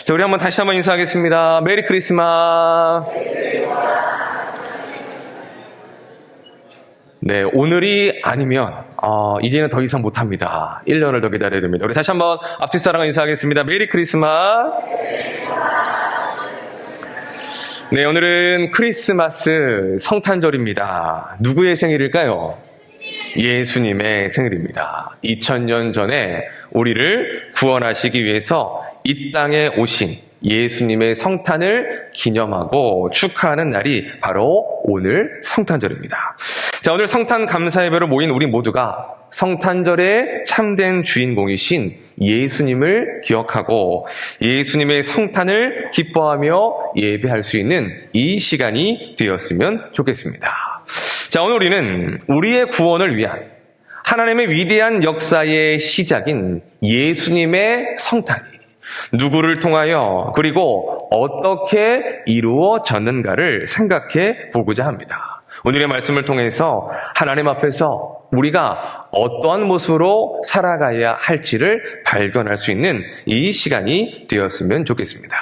자, 우리 다시 한번 인사하겠습니다. 메리 크리스마스. 네, 오늘이 아니면 이제는 더 이상 못합니다. 1년을 더 기다려야 됩니다. 우리 다시 한번 앞뒤 사랑을 인사하겠습니다. 메리 크리스마스. 네, 오늘은 크리스마스 성탄절입니다. 누구의 생일일까요? 예수님의 생일입니다. 2000년 전에 우리를 구원하시기 위해서 이 땅에 오신 예수님의 성탄을 기념하고 축하하는 날이 바로 오늘 성탄절입니다. 자, 오늘 성탄 감사 예배로 모인 우리 모두가 성탄절의 참된 주인공이신 예수님을 기억하고 예수님의 성탄을 기뻐하며 예배할 수 있는 이 시간이 되었으면 좋겠습니다. 자, 오늘 우리는 우리의 구원을 위한 하나님의 위대한 역사의 시작인 예수님의 성탄이 누구를 통하여 그리고 어떻게 이루어졌는가를 생각해 보고자 합니다. 오늘의 말씀을 통해서 하나님 앞에서 우리가 어떠한 모습으로 살아가야 할지를 발견할 수 있는 이 시간이 되었으면 좋겠습니다.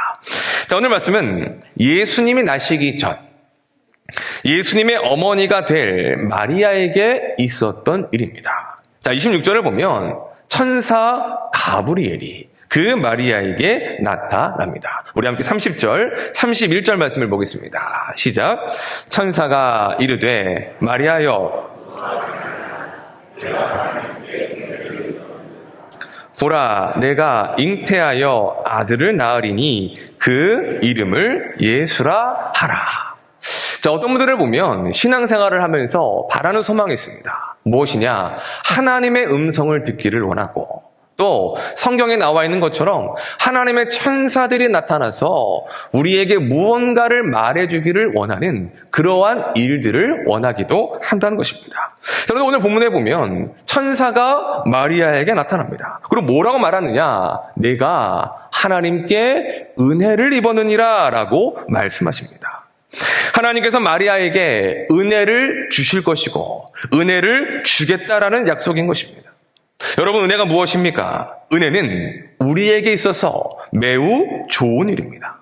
자, 오늘 말씀은 예수님이 나시기 전 예수님의 어머니가 될 마리아에게 있었던 일입니다. 자, 26절을 보면 천사 가브리엘이 그 마리아에게 나타납니다. 우리 함께 30절, 31절 말씀을 보겠습니다. 시작. 천사가 이르되 마리아여 보라, 내가 잉태하여 아들을 낳으리니 그 이름을 예수라 하라. 자, 어떤 분들을 보면 신앙생활을 하면서 바라는 소망이 있습니다. 무엇이냐? 하나님의 음성을 듣기를 원하고 또 성경에 나와 있는 것처럼 하나님의 천사들이 나타나서 우리에게 무언가를 말해주기를 원하는 그러한 일들을 원하기도 한다는 것입니다. 자, 그런데 오늘 본문에 보면 천사가 마리아에게 나타납니다. 그리고 뭐라고 말하느냐? 내가 하나님께 은혜를 입었느니라 라고 말씀하십니다. 하나님께서 마리아에게 은혜를 주실 것이고 은혜를 주겠다라는 약속인 것입니다. 여러분, 은혜가 무엇입니까? 은혜는 우리에게 있어서 매우 좋은 일입니다.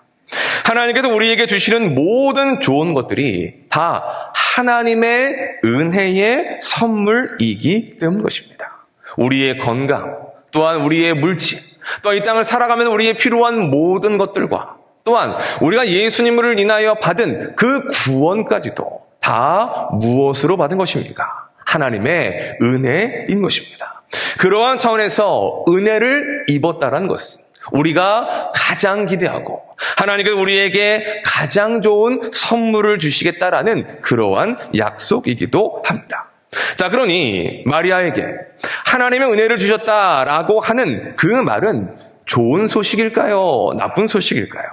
하나님께서 우리에게 주시는 모든 좋은 것들이 다 하나님의 은혜의 선물이기 때문인 것입니다. 우리의 건강, 또한 우리의 물질, 또 이 땅을 살아가면서 우리의 필요한 모든 것들과 또한 우리가 예수님을 인하여 받은 그 구원까지도 다 무엇으로 받은 것입니까? 하나님의 은혜인 것입니다. 그러한 차원에서 은혜를 입었다는 것은 우리가 가장 기대하고 하나님께서 우리에게 가장 좋은 선물을 주시겠다라는 그러한 약속이기도 합니다. 자, 그러니 마리아에게 하나님의 은혜를 주셨다라고 하는 그 말은 좋은 소식일까요? 나쁜 소식일까요?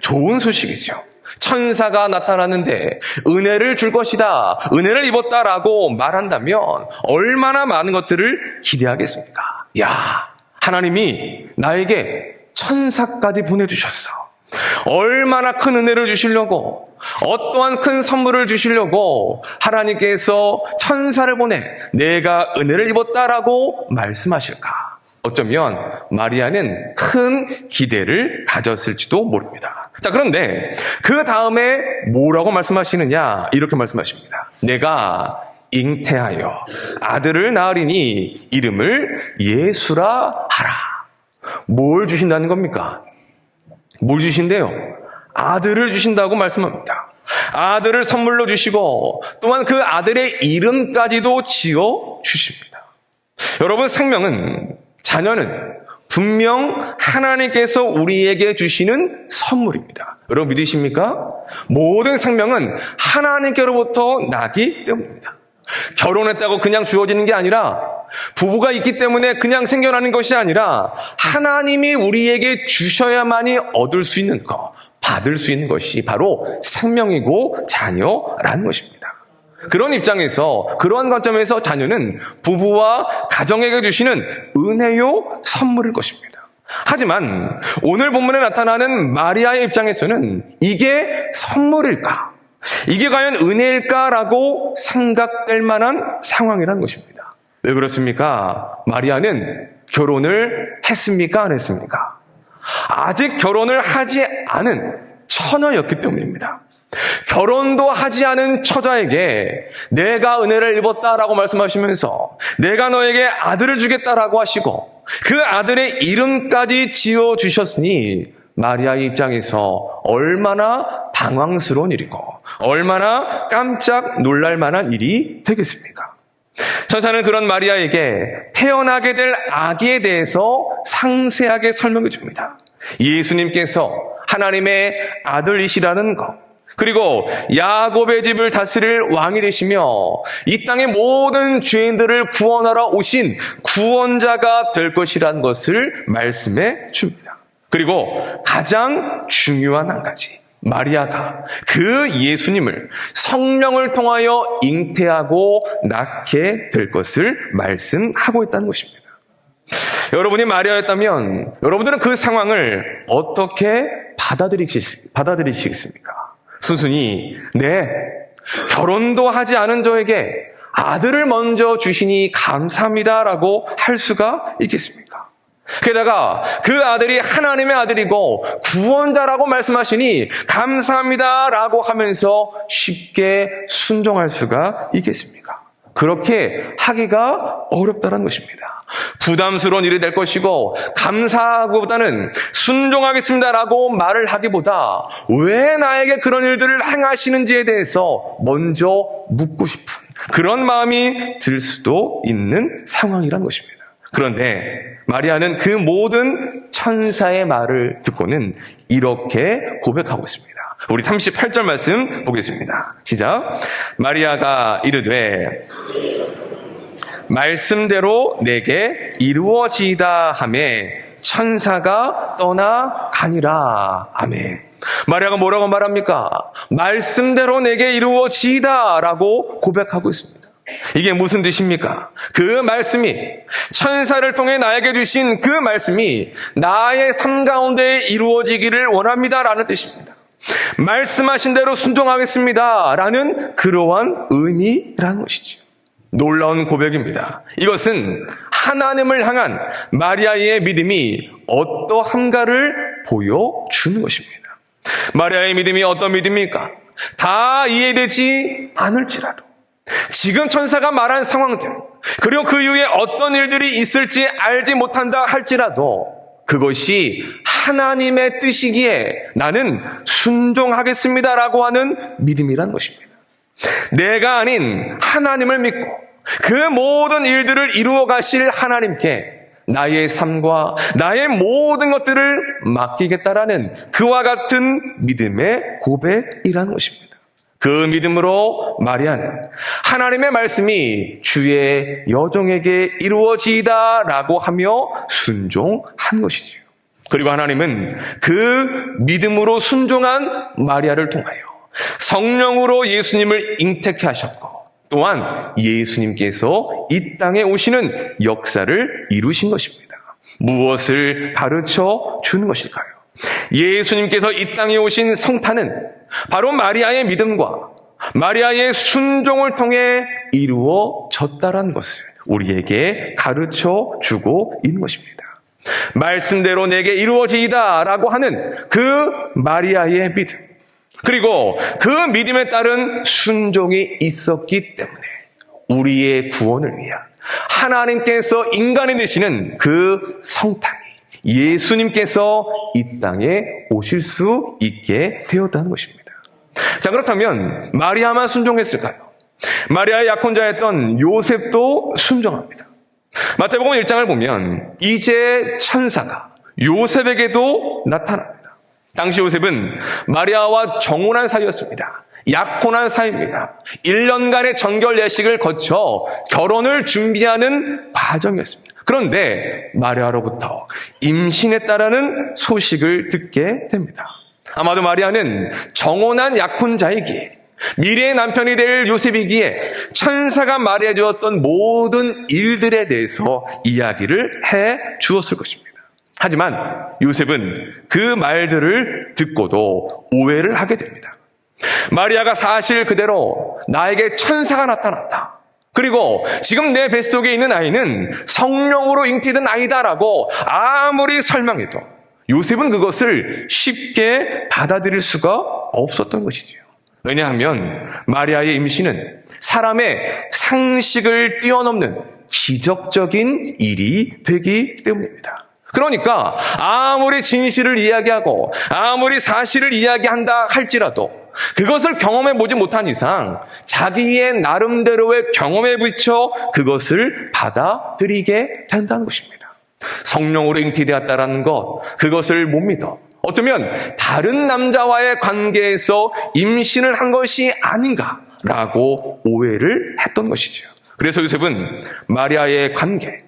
좋은 소식이죠. 천사가 나타났는데 은혜를 줄 것이다, 은혜를 입었다라고 말한다면 얼마나 많은 것들을 기대하겠습니까? 야, 하나님이 나에게 천사까지 보내주셨어. 얼마나 큰 은혜를 주시려고, 어떠한 큰 선물을 주시려고 하나님께서 천사를 보내 내가 은혜를 입었다라고 말씀하실까? 어쩌면 마리아는 큰 기대를 가졌을지도 모릅니다. 자, 그런데 그 다음에 뭐라고 말씀하시느냐? 이렇게 말씀하십니다. 내가 잉태하여 아들을 낳으리니 이름을 예수라 하라. 뭘 주신다는 겁니까? 뭘 주신대요? 아들을 주신다고 말씀합니다. 아들을 선물로 주시고 또한 그 아들의 이름까지도 지어 주십니다. 여러분, 자녀는 분명 하나님께서 우리에게 주시는 선물입니다. 여러분 믿으십니까? 모든 생명은 하나님께로부터 나기 때문입니다. 결혼했다고 그냥 주어지는 게 아니라, 부부가 있기 때문에 그냥 생겨나는 것이 아니라 하나님이 우리에게 주셔야만이 얻을 수 있는 것, 받을 수 있는 것이 바로 생명이고 자녀라는 것입니다. 그런 입장에서, 그러한 관점에서 자녀는 부부와 가정에게 주시는 은혜요 선물일 것입니다. 하지만 오늘 본문에 나타나는 마리아의 입장에서는 이게 선물일까? 이게 과연 은혜일까라고 생각될 만한 상황이라는 것입니다. 왜 그렇습니까? 마리아는 결혼을 했습니까? 안 했습니까? 아직 결혼을 하지 않은 처녀였기 때문입니다. 결혼도 하지 않은 처자에게 내가 은혜를 입었다라고 말씀하시면서 내가 너에게 아들을 주겠다라고 하시고 그 아들의 이름까지 지어주셨으니 마리아의 입장에서 얼마나 당황스러운 일이고 얼마나 깜짝 놀랄 만한 일이 되겠습니까? 천사는 그런 마리아에게 태어나게 될 아기에 대해서 상세하게 설명해 줍니다. 예수님께서 하나님의 아들이시라는 것, 그리고 야곱의 집을 다스릴 왕이 되시며 이 땅의 모든 죄인들을 구원하러 오신 구원자가 될 것이라는 것을 말씀해 줍니다. 그리고 가장 중요한 한 가지, 마리아가 그 예수님을 성령을 통하여 잉태하고 낳게 될 것을 말씀하고 있다는 것입니다. 여러분이 마리아였다면 여러분들은 그 상황을 어떻게 받아들이시겠습니까? 순순히 네, 결혼도 하지 않은 저에게 아들을 먼저 주시니 감사합니다라고 할 수가 있겠습니까? 게다가 그 아들이 하나님의 아들이고 구원자라고 말씀하시니 감사합니다라고 하면서 쉽게 순종할 수가 있겠습니까? 그렇게 하기가 어렵다는 것입니다. 부담스러운 일이 될 것이고 감사하기보다는 순종하겠습니다라고 말을 하기보다 왜 나에게 그런 일들을 행하시는지에 대해서 먼저 묻고 싶은 그런 마음이 들 수도 있는 상황이라는 것입니다. 그런데 마리아는 그 모든 천사의 말을 듣고는 이렇게 고백하고 있습니다. 우리 38절 말씀 보겠습니다. 시작. 마리아가 이르되 말씀대로 내게 이루어지이다 하매 천사가 떠나가니라. 아멘. 마리아가 뭐라고 말합니까? 말씀대로 내게 이루어지이다 라고 고백하고 있습니다. 이게 무슨 뜻입니까? 그 말씀이 천사를 통해 나에게 주신 그 말씀이 나의 삶 가운데 이루어지기를 원합니다라는 뜻입니다. 말씀하신 대로 순종하겠습니다 라는 그러한 의미라는 것이죠. 놀라운 고백입니다. 이것은 하나님을 향한 마리아의 믿음이 어떠한가를 보여주는 것입니다. 마리아의 믿음이 어떤 믿음입니까? 다 이해되지 않을지라도 지금 천사가 말한 상황들, 그리고 그 이후에 어떤 일들이 있을지 알지 못한다 할지라도 그것이 하나님의 뜻이기에 나는 순종하겠습니다라고 하는 믿음이란 것입니다. 내가 아닌 하나님을 믿고 그 모든 일들을 이루어 가실 하나님께 나의 삶과 나의 모든 것들을 맡기겠다라는 그와 같은 믿음의 고백이라는 것입니다. 그 믿음으로 마리아는 하나님의 말씀이 주의 여종에게 이루어지이다라고 하며 순종한 것이지요. 그리고 하나님은 그 믿음으로 순종한 마리아를 통하여 성령으로 예수님을 잉태케 하셨고 또한 예수님께서 이 땅에 오시는 역사를 이루신 것입니다. 무엇을 가르쳐 주는 것일까요? 예수님께서 이 땅에 오신 성탄은 바로 마리아의 믿음과 마리아의 순종을 통해 이루어졌다는 것을 우리에게 가르쳐 주고 있는 것입니다. 말씀대로 내게 이루어지이다 라고 하는 그 마리아의 믿음, 그리고 그 믿음에 따른 순종이 있었기 때문에 우리의 구원을 위한 하나님께서 인간이 되시는 그 성탄이 예수님께서 이 땅에 오실 수 있게 되었다는 것입니다. 자, 그렇다면 마리아만 순종했을까요? 마리아의 약혼자였던 요셉도 순종합니다. 마태복음 1장을 보면 이제 천사가 요셉에게도 나타납니다. 당시 요셉은 마리아와 정혼한 사이였습니다. 약혼한 사이입니다. 1년간의 정결 예식을 거쳐 결혼을 준비하는 과정이었습니다. 그런데 마리아로부터 임신했다라는 소식을 듣게 됩니다. 아마도 마리아는 정혼한 약혼자이기에 미래의 남편이 될 요셉이기에 천사가 말해 주었던 모든 일들에 대해서 이야기를 해 주었을 것입니다. 하지만 요셉은 그 말들을 듣고도 오해를 하게 됩니다. 마리아가 사실 그대로 나에게 천사가 나타났다. 그리고 지금 내 뱃속에 있는 아이는 성령으로 잉태된 아이다라고 아무리 설명해도 요셉은 그것을 쉽게 받아들일 수가 없었던 것이지요. 왜냐하면 마리아의 임신은 사람의 상식을 뛰어넘는 기적적인 일이 되기 때문입니다. 그러니까 아무리 진실을 이야기하고 아무리 사실을 이야기한다 할지라도 그것을 경험해 보지 못한 이상 자기의 나름대로의 경험에 비춰 그것을 받아들이게 된다는 것입니다. 성령으로 잉태되었다라는 것, 그것을 못 믿어. 어쩌면 다른 남자와의 관계에서 임신을 한 것이 아닌가라고 오해를 했던 것이죠. 그래서 요셉은 마리아의 관계,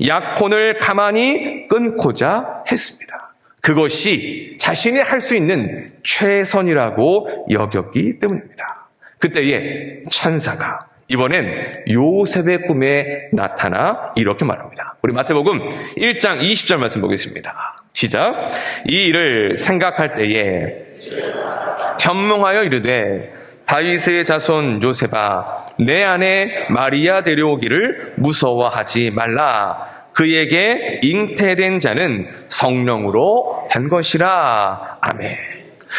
약혼을 가만히 끊고자 했습니다. 그것이 자신이 할 수 있는 최선이라고 여겼기 때문입니다. 그때에 천사가 이번엔 요셉의 꿈에 나타나 이렇게 말합니다. 우리 마태복음 1장 20절 말씀 보겠습니다. 시작. 이 일을 생각할 때에 현몽하여 이르되 다윗의 자손 요셉아 내 아내 마리아 데려오기를 무서워하지 말라. 그에게 잉태된 자는 성령으로 된 것이라. 아멘.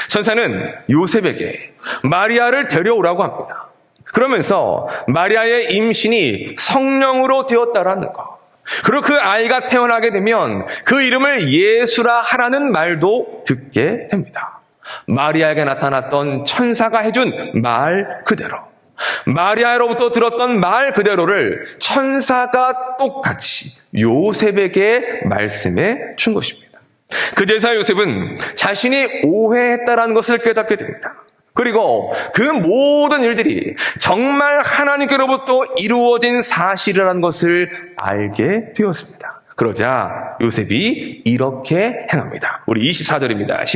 천사는 요셉에게 마리아를 데려오라고 합니다. 그러면서 마리아의 임신이 성령으로 되었다라는 것, 그리고 그 아이가 태어나게 되면 그 이름을 예수라 하라는 말도 듣게 됩니다. 마리아에게 나타났던 천사가 해준 말 그대로, 마리아로부터 들었던 말 그대로를 천사가 똑같이 요셉에게 말씀해 준 것입니다. 그제서야 요셉은 자신이 오해했다라는 것을 깨닫게 됩니다. 그리고 그 모든 일들이 정말 하나님께로부터 이루어진 사실이라는 것을 알게 되었습니다. 그러자 요셉이 이렇게 행합니다. 우리 24절입니다.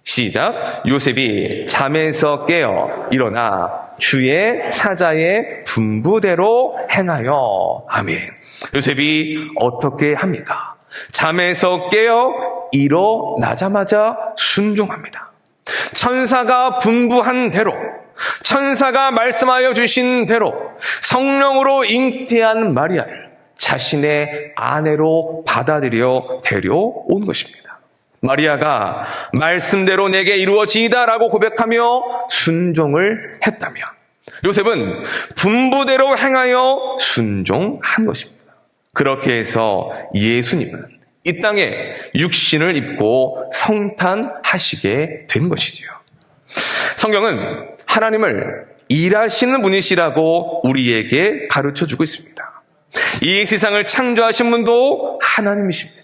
시작. 요셉이 잠에서 깨어 일어나 주의 사자의 분부대로 행하여. 아멘. 요셉이 어떻게 합니까? 잠에서 깨어 일어나자마자 순종합니다. 천사가 분부한 대로, 천사가 말씀하여 주신 대로 성령으로 잉태한 마리아를 자신의 아내로 받아들여 데려온 것입니다. 마리아가 말씀대로 내게 이루어지이다라고 고백하며 순종을 했다면 요셉은 분부대로 행하여 순종한 것입니다. 그렇게 해서 예수님은 이 땅에 육신을 입고 성탄하시게 된 것이지요. 성경은 하나님을 일하시는 분이시라고 우리에게 가르쳐주고 있습니다. 이 세상을 창조하신 분도 하나님이십니다.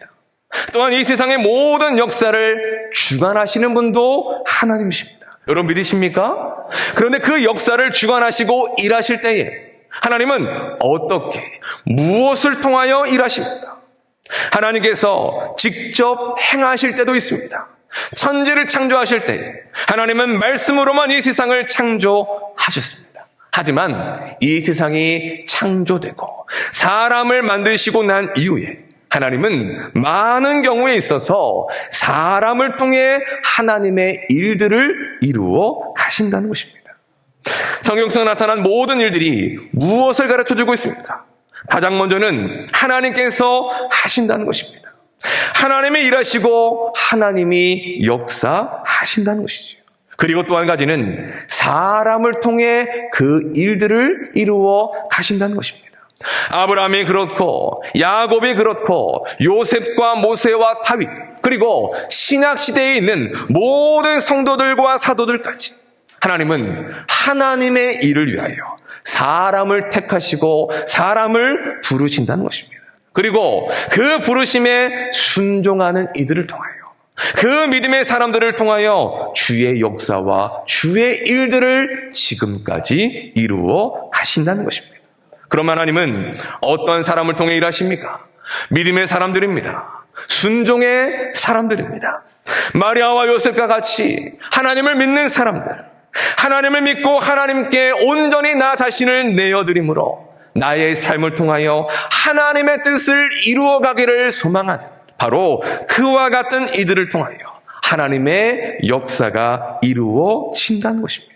또한 이 세상의 모든 역사를 주관하시는 분도 하나님이십니다. 여러분 믿으십니까? 그런데 그 역사를 주관하시고 일하실 때에 하나님은 어떻게, 무엇을 통하여 일하십니까? 하나님께서 직접 행하실 때도 있습니다. 천지를 창조하실 때 하나님은 말씀으로만 이 세상을 창조하셨습니다. 하지만 이 세상이 창조되고 사람을 만드시고 난 이후에 하나님은 많은 경우에 있어서 사람을 통해 하나님의 일들을 이루어 가신다는 것입니다. 성경에서 나타난 모든 일들이 무엇을 가르쳐주고 있습니까? 가장 먼저는 하나님께서 하신다는 것입니다. 하나님이 일하시고 하나님이 역사하신다는 것이죠. 그리고 또 한 가지는 사람을 통해 그 일들을 이루어 가신다는 것입니다. 아브라함이 그렇고 야곱이 그렇고 요셉과 모세와 다윗, 그리고 신약시대에 있는 모든 성도들과 사도들까지 하나님은 하나님의 일을 위하여 사람을 택하시고 사람을 부르신다는 것입니다. 그리고 그 부르심에 순종하는 이들을 통하여, 그 믿음의 사람들을 통하여 주의 역사와 주의 일들을 지금까지 이루어 가신다는 것입니다. 그럼 하나님은 어떤 사람을 통해 일하십니까? 믿음의 사람들입니다. 순종의 사람들입니다. 마리아와 요셉과 같이 하나님을 믿는 사람들, 하나님을 믿고 하나님께 온전히 나 자신을 내어드림으로 나의 삶을 통하여 하나님의 뜻을 이루어가기를 소망하는 바로 그와 같은 이들을 통하여 하나님의 역사가 이루어진다는 것입니다.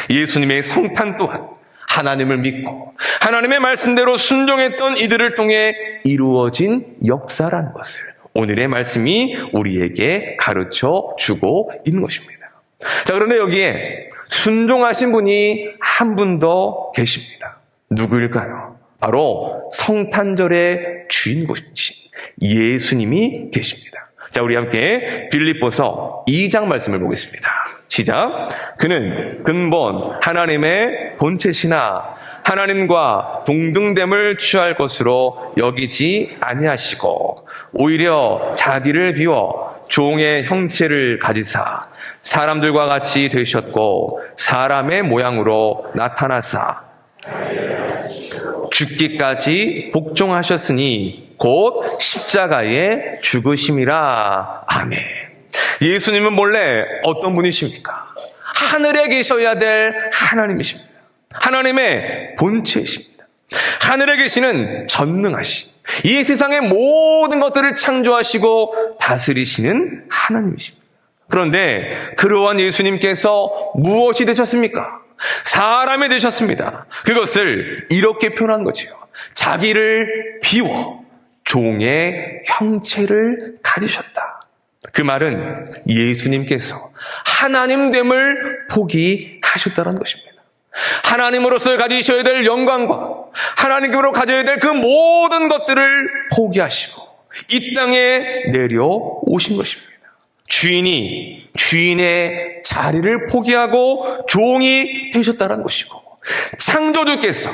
예수님의 성탄 또한 하나님을 믿고 하나님의 말씀대로 순종했던 이들을 통해 이루어진 역사라는 것을 오늘의 말씀이 우리에게 가르쳐 주고 있는 것입니다. 자, 그런데 여기에 순종하신 분이 한 분 더 계십니다. 누구일까요? 바로 성탄절의 주인공이신 예수님이 계십니다. 자, 우리 함께 빌립보서 2장 말씀을 보겠습니다. 시작. 그는 근본 하나님의 본체시나 하나님과 동등됨을 취할 것으로 여기지 아니하시고 오히려 자기를 비워 종의 형체를 가지사 사람들과 같이 되셨고 사람의 모양으로 나타나사 죽기까지 복종하셨으니 곧 십자가에 죽으심이라. 아멘. 예수님은 본래 어떤 분이십니까? 하늘에 계셔야 될 하나님이십니다. 하나님의 본체이십니다. 하늘에 계시는 전능하신 이 세상의 모든 것들을 창조하시고 다스리시는 하나님이십니다. 그런데 그러한 예수님께서 무엇이 되셨습니까? 사람이 되셨습니다. 그것을 이렇게 표현한 거지요. 자기를 비워 종의 형체를 가지셨다. 그 말은 예수님께서 하나님됨을 포기하셨다는 것입니다. 하나님으로서 가지셔야 될 영광과 하나님으로 가져야 될 그 모든 것들을 포기하시고 이 땅에 내려오신 것입니다. 주인이 주인의 자리를 포기하고 종이 되셨다는 것이고 창조주께서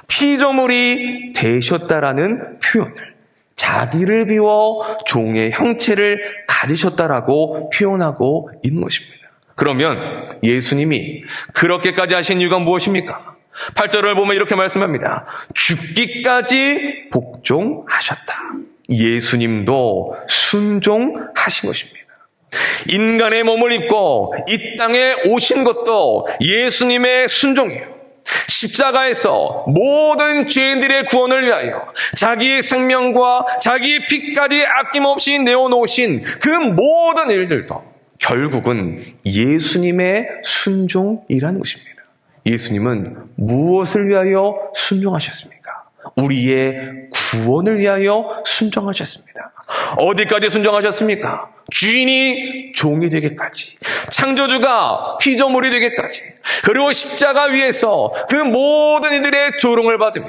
피조물이 되셨다라는 표현을 자기를 비워 종의 형체를 가지셨다라고 표현하고 있는 것입니다. 그러면 예수님이 그렇게까지 하신 이유가 무엇입니까? 8절을 보면 이렇게 말씀합니다. 죽기까지 복종하셨다. 예수님도 순종하신 것입니다. 인간의 몸을 입고 이 땅에 오신 것도 예수님의 순종이에요. 십자가에서 모든 죄인들의 구원을 위하여 자기의 생명과 자기의 피까지 아낌없이 내어놓으신 그 모든 일들도 결국은 예수님의 순종이라는 것입니다. 예수님은 무엇을 위하여 순종하셨습니까? 우리의 구원을 위하여 순종하셨습니다. 어디까지 순종하셨습니까? 주인이 종이 되기까지, 창조주가 피조물이 되기까지, 그리고 십자가 위에서 그 모든 이들의 조롱을 받으며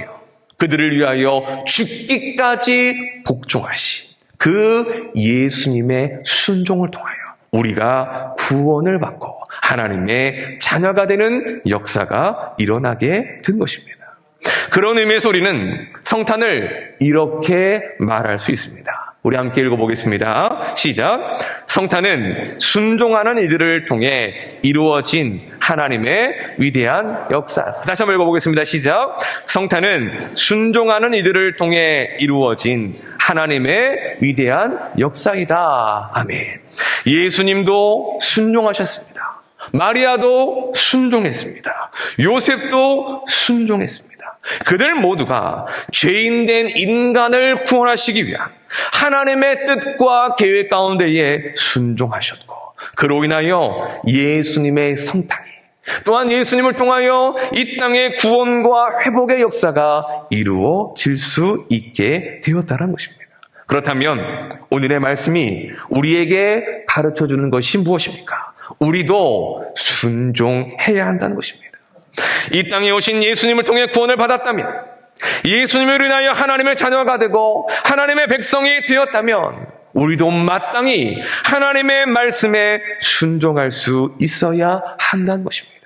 그들을 위하여 죽기까지 복종하신 그 예수님의 순종을 통하여 우리가 구원을 받고 하나님의 자녀가 되는 역사가 일어나게 된 것입니다. 그런 의미에서 우리는 성탄을 이렇게 말할 수 있습니다. 우리 함께 읽어보겠습니다. 시작. 성탄은 순종하는 이들을 통해 이루어진 하나님의 위대한 역사. 다시 한번 읽어보겠습니다. 시작. 성탄은 순종하는 이들을 통해 이루어진 하나님의 위대한 역사이다. 아멘. 예수님도 순종하셨습니다. 마리아도 순종했습니다. 요셉도 순종했습니다. 그들 모두가 죄인된 인간을 구원하시기 위한 하나님의 뜻과 계획 가운데에 순종하셨고 그로 인하여 예수님의 성탄이 또한 예수님을 통하여 이 땅의 구원과 회복의 역사가 이루어질 수 있게 되었다는 것입니다. 그렇다면 오늘의 말씀이 우리에게 가르쳐주는 것이 무엇입니까? 우리도 순종해야 한다는 것입니다. 이 땅에 오신 예수님을 통해 구원을 받았다면, 예수님을 인하여 하나님의 자녀가 되고 하나님의 백성이 되었다면 우리도 마땅히 하나님의 말씀에 순종할 수 있어야 한다는 것입니다.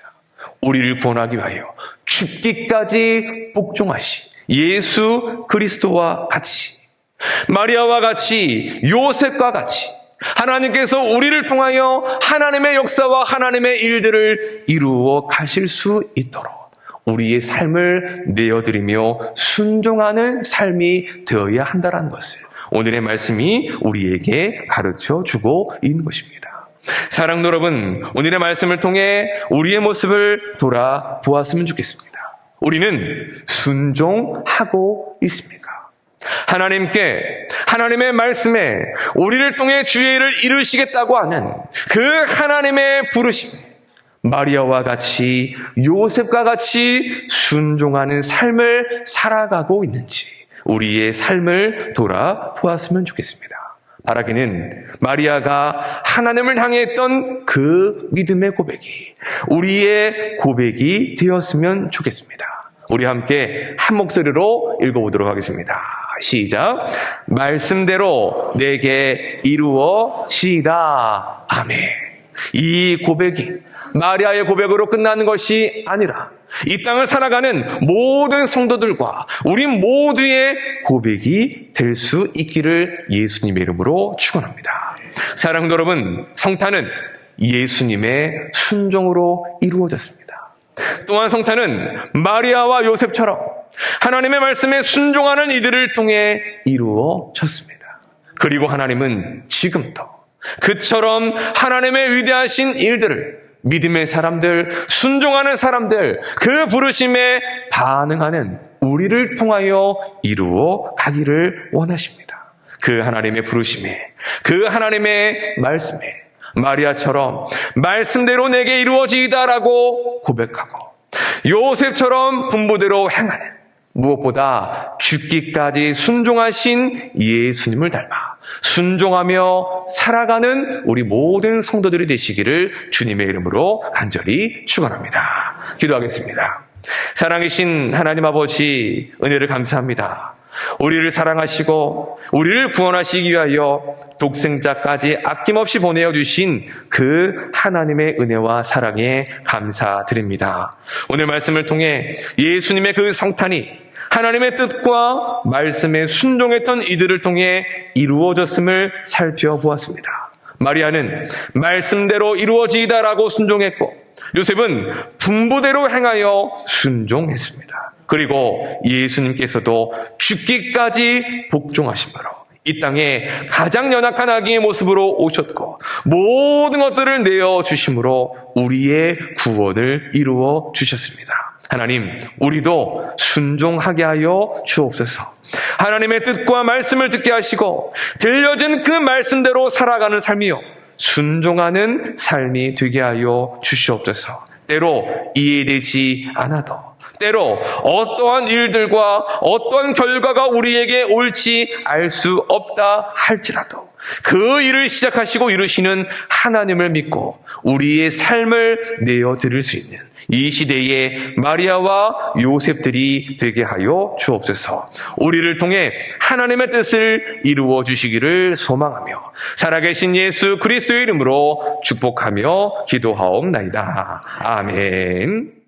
우리를 구원하기 위하여 죽기까지 복종하신 예수 그리스도와 같이, 마리아와 같이, 요셉과 같이 하나님께서 우리를 통하여 하나님의 역사와 하나님의 일들을 이루어 가실 수 있도록 우리의 삶을 내어드리며 순종하는 삶이 되어야 한다는 것을 오늘의 말씀이 우리에게 가르쳐주고 있는 것입니다. 사랑하는 여러분, 오늘의 말씀을 통해 우리의 모습을 돌아보았으면 좋겠습니다. 우리는 순종하고 있습니까? 하나님께, 하나님의 말씀에 우리를 통해 주의 일을 이루시겠다고 하는 그 하나님의 부르심, 마리아와 같이, 요셉과 같이 순종하는 삶을 살아가고 있는지 우리의 삶을 돌아보았으면 좋겠습니다. 바라기는 마리아가 하나님을 향해 했던 그 믿음의 고백이 우리의 고백이 되었으면 좋겠습니다. 우리 함께 한 목소리로 읽어보도록 하겠습니다. 시작. 말씀대로 내게 이루어지이다. 아멘. 이 고백이 마리아의 고백으로 끝나는 것이 아니라 이 땅을 살아가는 모든 성도들과 우리 모두의 고백이 될 수 있기를 예수님의 이름으로 축원합니다. 사랑하는 여러분, 성탄은 예수님의 순종으로 이루어졌습니다. 또한 성탄은 마리아와 요셉처럼 하나님의 말씀에 순종하는 이들을 통해 이루어졌습니다. 그리고 하나님은 지금도 그처럼 하나님의 위대하신 일들을 믿음의 사람들, 순종하는 사람들, 그 부르심에 반응하는 우리를 통하여 이루어 가기를 원하십니다. 그 하나님의 부르심에, 그 하나님의 말씀에 마리아처럼 말씀대로 내게 이루어지이다라고 고백하고 요셉처럼 분부대로 행하는, 무엇보다 죽기까지 순종하신 예수님을 닮아 순종하며 살아가는 우리 모든 성도들이 되시기를 주님의 이름으로 간절히 축원합니다. 기도하겠습니다. 사랑이신 하나님 아버지, 은혜를 감사합니다. 우리를 사랑하시고 우리를 구원하시기 위하여 독생자까지 아낌없이 보내어 주신 그 하나님의 은혜와 사랑에 감사드립니다. 오늘 말씀을 통해 예수님의 그 성탄이 하나님의 뜻과 말씀에 순종했던 이들을 통해 이루어졌음을 살펴보았습니다. 마리아는 말씀대로 이루어지이다라고 순종했고 요셉은 분부대로 행하여 순종했습니다. 그리고 예수님께서도 죽기까지 복종하심으로 이 땅에 가장 연약한 아기의 모습으로 오셨고 모든 것들을 내어주심으로 우리의 구원을 이루어 주셨습니다. 하나님, 우리도 순종하게 하여 주옵소서. 하나님의 뜻과 말씀을 듣게 하시고 들려진 그 말씀대로 살아가는 삶이요, 순종하는 삶이 되게 하여 주시옵소서. 때로 이해되지 않아도, 때로 어떠한 일들과 어떠한 결과가 우리에게 올지 알 수 없다 할지라도 그 일을 시작하시고 이루시는 하나님을 믿고 우리의 삶을 내어드릴 수 있는 이 시대의 마리아와 요셉들이 되게 하여 주옵소서. 우리를 통해 하나님의 뜻을 이루어 주시기를 소망하며 살아계신 예수 그리스도의 이름으로 축복하며 기도하옵나이다. 아멘.